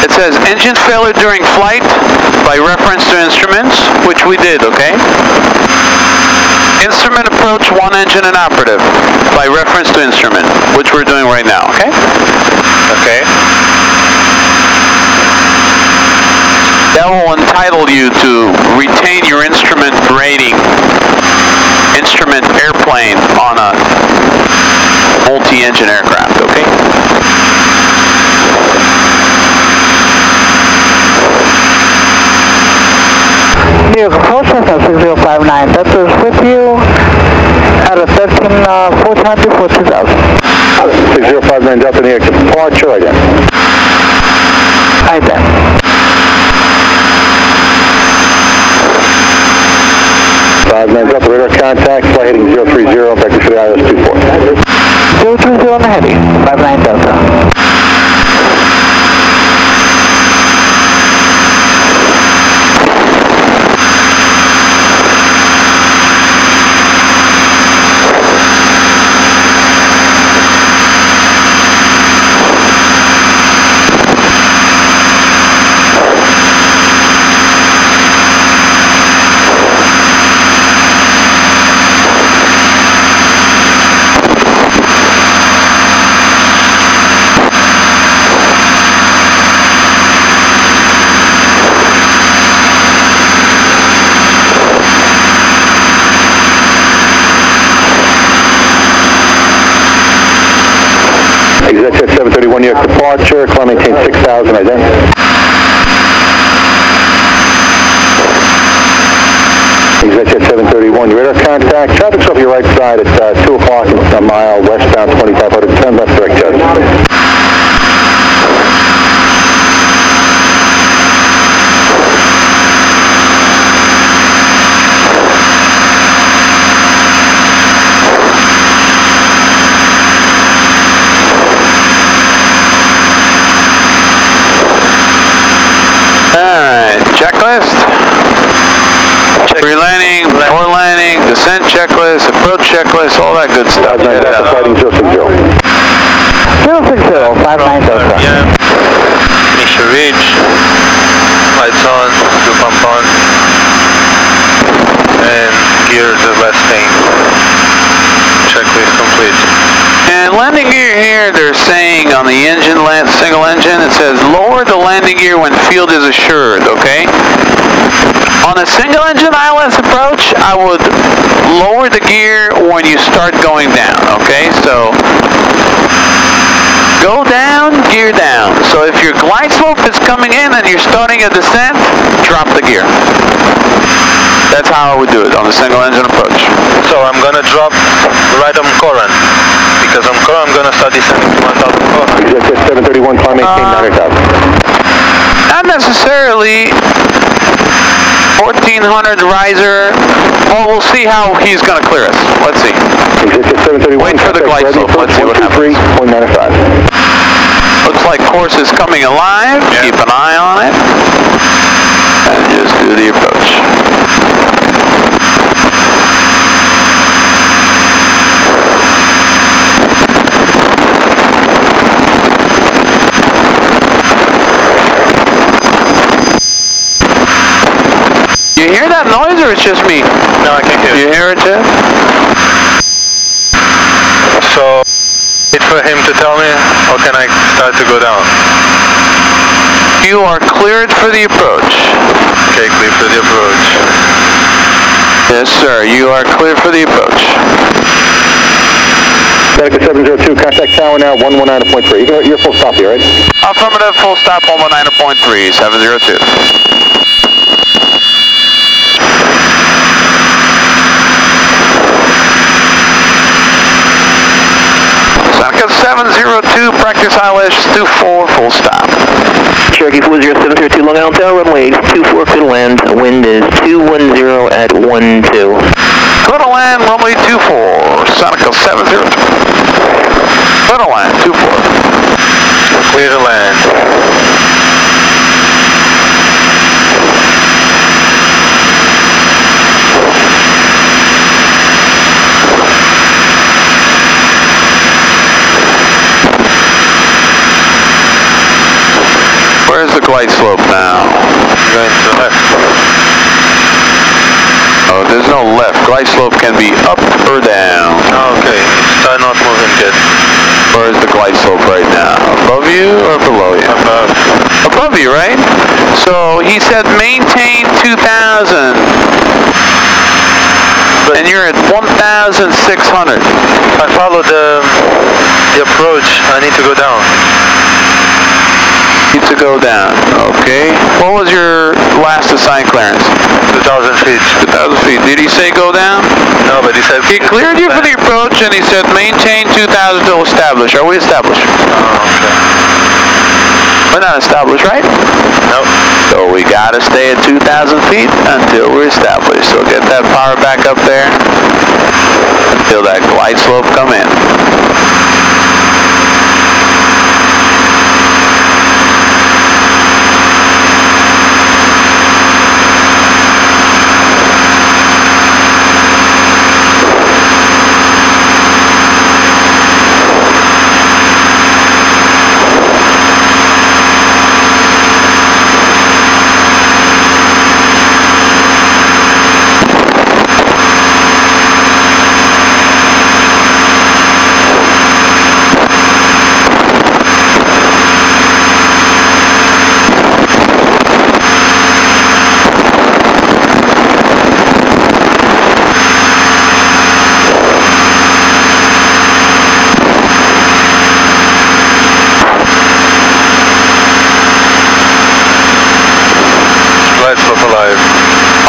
It says engine failure during flight by reference to instruments, which we did, okay? Instrument approach, one engine and operative, by reference to instrument, which we're doing right now, okay? Okay. That will entitle you to retain your instrument rating, instrument airplane on a multi-engine aircraft, okay? Approach Cessna 6059, that is with you at a 13,420 for 2000. 6059 Delta New York, departure again. Hi there. 59's up, radar contact, flight heading 030, vector for the ILS 24. 030 on the heavy, 59 Delta. ExitJet 731, New York departure, climb maintain 6,000, ident. ExitJet 731, radar contact, traffic's off your right side at 2 o'clock, a mile westbound 2500, turn left direct jet. Checklist. Pre-landing, before landing, descent checklist, approach checklist, all that good stuff. Fighting 060. 060, 59 Delta. Yeah. Initial reach. Lights on, fuel pump on. And gear the last thing. Checklist complete. And landing gear here, they're saying on the engine, single engine, it says lower the landing gear when field is assured, okay? On a single engine ILS approach, I would lower the gear when you start going down, okay? So, go down, gear down. So if your glide slope is coming in and you're starting a descent, drop the gear. That's how I would do it on the single engine approach. So I'm gonna drop right on Coran. Because on Coran I'm gonna start descending to 1,000 Coran. ExitJet 731, climb maintain 9,000. Not necessarily 1400 riser. Well, we'll see how he's gonna clear us. Let's see. ExitJet 731, wait for the glide slope. Let's see what happens. 123.95. Looks like course is coming alive. Yeah. Keep an eye on it. And just do the approach. You hear that noise or it's just me? No, I can't hear it. You hear it, Jeff? So, wait for him to tell me, or can I start to go down? You are cleared for the approach. Okay, clear for the approach. Yes, sir. You are clear for the approach. Seneca 702, contact tower now, 119.3. You're full stop here, right? Affirmative, full stop, 119.3, 702. Seneca 702, practice ILS 24, full stop. Cherokee 40702, Long Island Tower, runway 24, clear to land, wind is 210 at 12. Clear to land, runway 24, Seneca 702. Clear to land, 24. Clear to land. Where's the glide slope now? Going to the left. Oh, there's no left. Glide slope can be up or down. Oh, okay, it's not moving good. Where's the glide slope right now? Above you or below you? Above. Above you, right? So he said maintain 2,000. And you're at 1,600. I followed the approach. I need to go down. Need to go down. Okay. What was your last assigned clearance? 2,000 feet. 2,000 feet. Did he say go down? No, but he said... He cleared you for the approach and he said maintain 2,000 to establish. Are we established? Oh, okay. We're not established, right? No. So we gotta stay at 2,000 feet until we're established. So get that power back up there until that glide slope come in.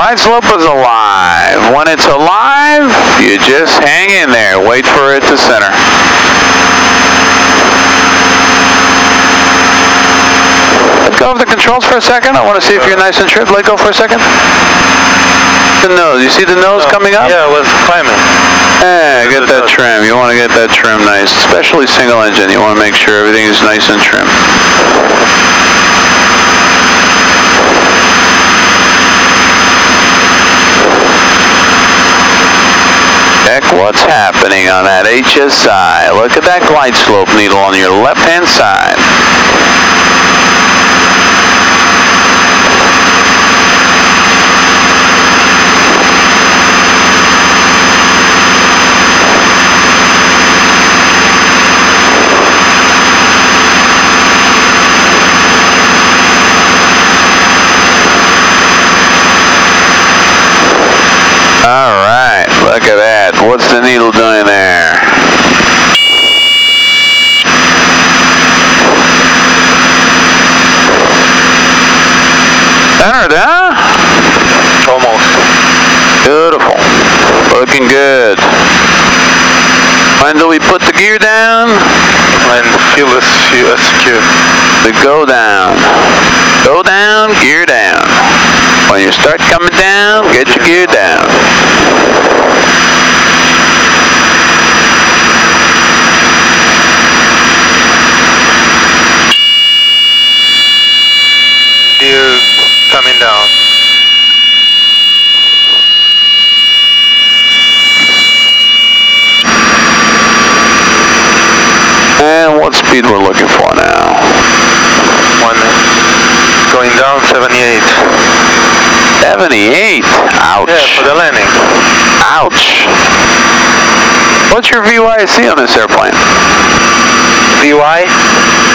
Glide slope is alive. When it's alive, you just hang in there. Wait for it to center. Let go of the controls for a second. I want to see if you're nice and trim. Let go for a second. The nose. You see the nose coming up? Yeah, it was climbing. Yeah, get that trim. You want to get that trim nice, especially single engine. You want to make sure everything is nice and trim. Check what's happening on that HSI. Look at that glide slope needle on your left-hand side. Alright, look at that. What's the needle doing there? Centered, huh? Almost. Beautiful. Looking good. When do we put the gear down? When fuel is secure. The go down. Go down, gear down. When you start coming down, get your gear down. Gear coming down. And what speed we're looking for now? Going down 78. 78? Ouch. Yeah, for the landing. Ouch. What's your VYSC on this airplane? VY?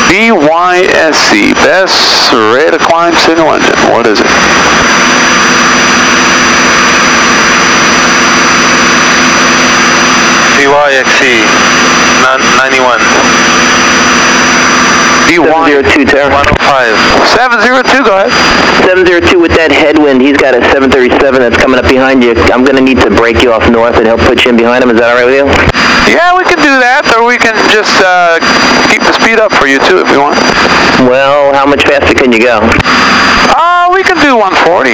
VYSC, best rate of climb single engine. What is it? VYXC 91. 702, Tara. 105. 702, go ahead. 702 with that headwind, he's got a 737 that's coming up behind you. I'm going to need to break you off north and he'll put you in behind him. Is that all right with you? Yeah, we can do that, or we can just keep the speed up for you too if you want. Well, how much faster can you go? We can do 140.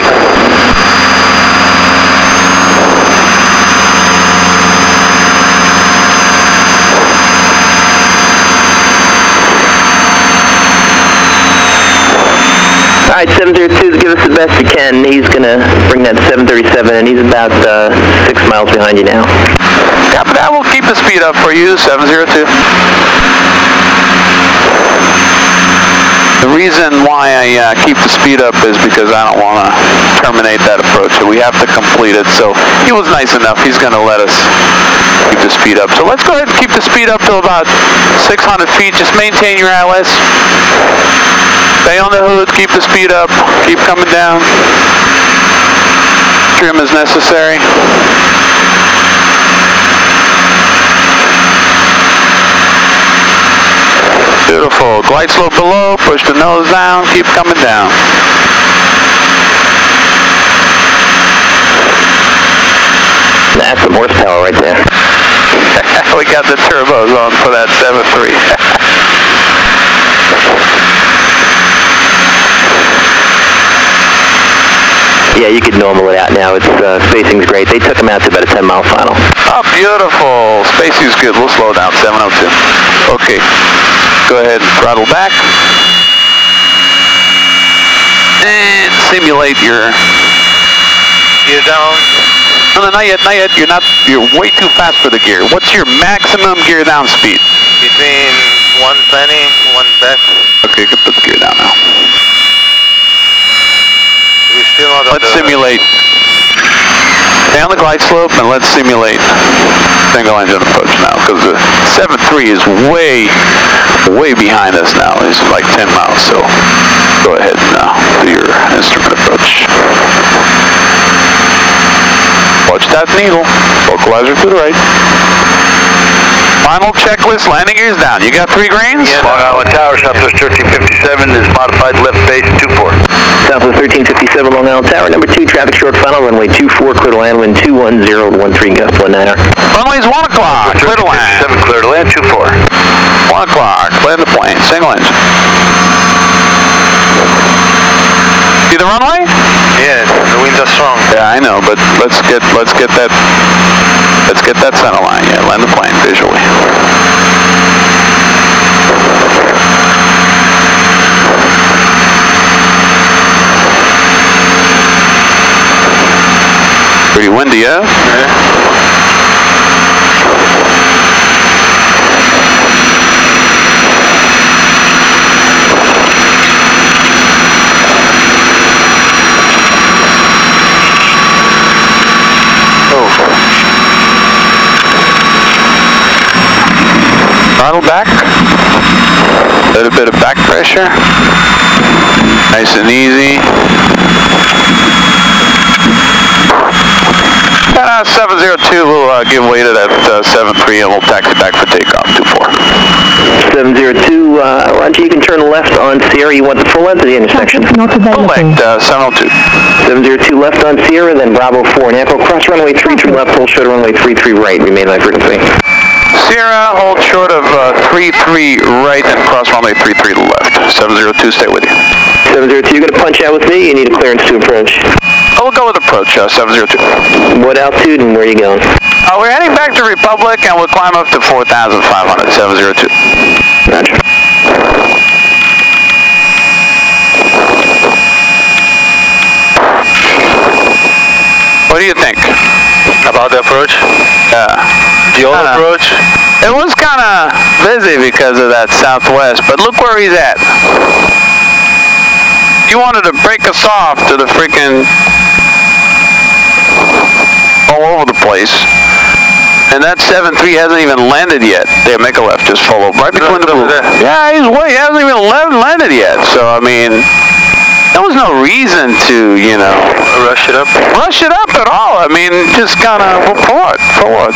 All right, 702, give us the best you can. He's going to bring that 737, and he's about 6 miles behind you now. Yeah, but that will keep the speed up for you, 702. The reason why I keep the speed up is because I don't want to terminate that approach. So we have to complete it. So he was nice enough. He's going to let us keep the speed up. So let's go ahead and keep the speed up to about 600 feet. Just maintain your ILS. Stay on the hood, keep the speed up, keep coming down. Trim as necessary. Beautiful. Glide slope below, push the nose down, keep coming down. That's some horsepower right there. We got the turbos on for that 7.3. Yeah, you could normal it out now. It's spacing's great. They took them out to about a 10-mile final. Oh, beautiful. Spacing's good. We'll slow down. 702. Okay. Go ahead and throttle back. And simulate your Gear down. No, not yet, not yet. You're way too fast for the gear. What's your maximum gear down speed? Between 120, one back. Okay, you can put the gear down now. We still not on Let's simulate. Stay on the glide slope and let's simulate single engine approach now, because the 7.3 is way behind us now. It's like 10 miles, so go ahead now, do your instrument approach. Watch that needle, localizer to the right. Final checklist, landing gears down. You got 3 grains? Yeah, Long Island Tower, Southwest 1357 is modified left base 24. Southwest 1357, Long Island Tower, number 2, traffic short final, runway 24, clear to land, wind 21013, gust 19er. Runway's 1 o'clock, clear to land. 7 clear to land, 24. 1 o'clock, land the plane, single engine. See the runway? Yeah, the winds are strong. Yeah, I know, but let's get that center line. Yeah, land the plane visually. Pretty windy, yeah? Throttle back, a little bit of back pressure, nice and easy. 702 will give way to that 73 and we'll taxi back for takeoff, 24. 702, Roger, you can turn left on Sierra. You want the full length of the intersection? Full length, 702. 702 left on Sierra, then Bravo 4 and Echo. Cross runway 33 left, hold short runway 33 right, remain high frequency. Sierra, hold short of 33 right and cross runway 33 to the left. 702, stay with you. 702, you're going to punch out with me, you need a clearance to approach. We'll go with approach, 702. What altitude and where are you going? We're heading back to Republic and we'll climb up to 4,500, 702. Roger. What do you think? About the approach? The old approach? It was kind of busy because of that southwest, but look where he's at. He wanted to break us off to the freaking all over the place. And that 7.3 hasn't even landed yet. There, make a left, just follow right between the blue. Yeah, he hasn't even landed yet. So, I mean, there was no reason to, you know, rush it up at all. I mean, just kind of forward.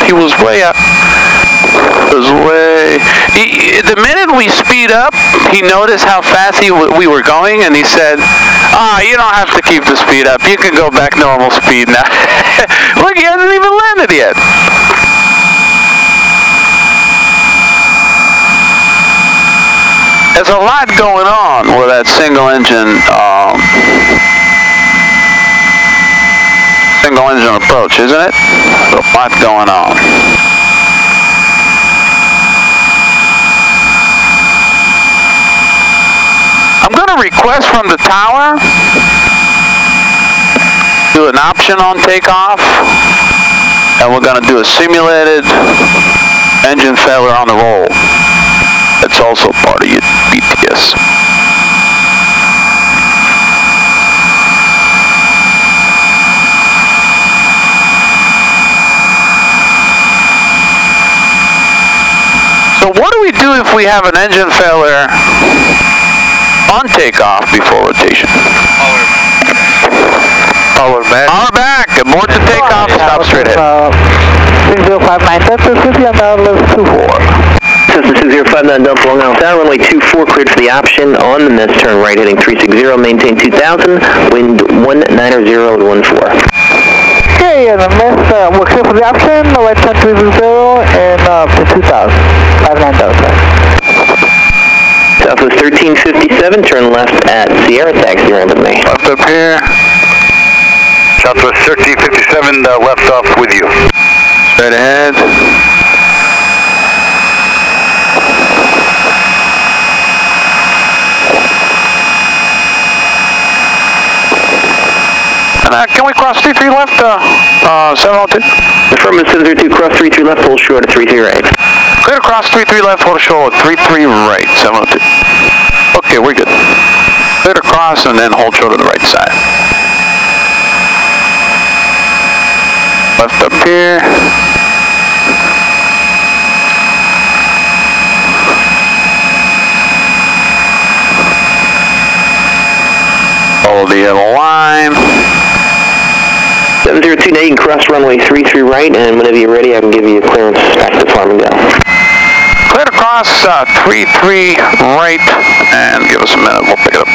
He was way up. The minute we speed up, he noticed how fast we were going, and he said, you don't have to keep the speed up. You can go back normal speed now. Look, he hasn't even landed yet. There's a lot going on with that single engine approach, isn't it? There's a lot going on. I'm going to request from the tower do an option on takeoff, and we're going to do a simulated engine failure on the roll. That's also part of your BTS. So what do we do if we have an engine failure on takeoff before rotation? Power back. Abort to takeoff. Stop straight ahead. 6059 Delta, 50 on level 24. Cessna 2059 Delta, Long Island Tower, runway 24, cleared for the option on the miss, turn right heading 360, maintain 2000, wind 190 at 14. Okay, and the miss, we're clear for the option, no right turn 360 and to 2000, 59 Delta. Southwest 1357, turn left at Sierra, taxi around with me. Left up here. Southwest 1357, left off with you. Straight ahead. And can we cross 33 left, 702? Affirmative 702, cross 33 left, hold short at 338. Clear to cross 33 left, hold short, 33 right, 702. Okay, we're good. Clear to cross and then hold short on the right side. Left up here. Follow the yellow line. 702, now you can cross runway 33 right, and whenever you're ready, I can give you clearance back to farm and go. Clear to cross 33 right, and give us a minute, we'll pick it up.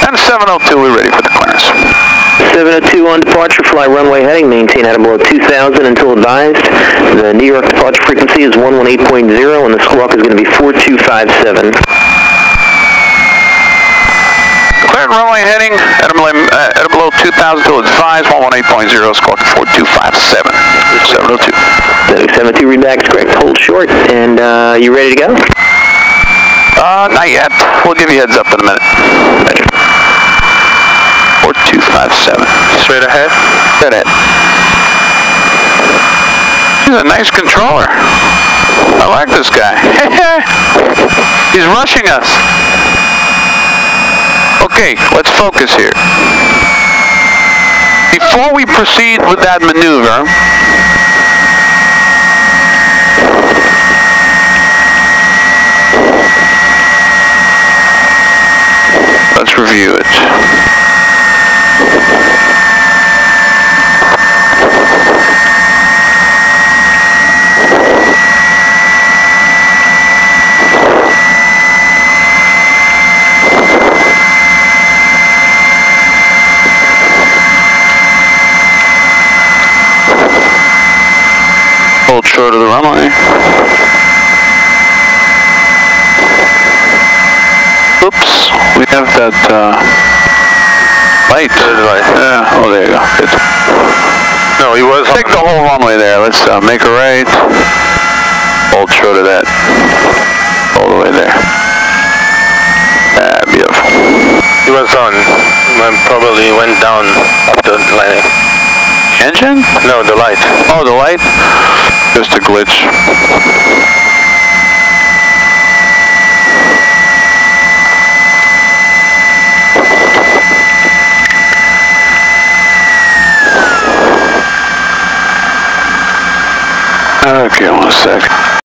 And 702, we're ready for the clearance. 702 on departure, fly runway heading, maintain at below 2,000 until advised. The New York departure frequency is 118.0 and the squawk is going to be 4257. Cleared runway heading at below 2,000 until advised, 118.0, squawk 4257. 702. 702, read back is correct, hold short, and you ready to go? Not yet. We'll give you a heads up in a minute. 4257. Straight ahead? Straight ahead. He's a nice controller. I like this guy. He's rushing us. Okay, let's focus here. Before we proceed with that maneuver, let's review it. Hold short of the runway. Oops, we have that light. Yeah, oh there you go. Good. No, he was. Take the whole runway there. Let's make a right. Hold short of that. All the way there. Beautiful. He was on. Probably went down after landing. Engine? No, the light. Oh, the light? Just a glitch. Okay, 1 sec.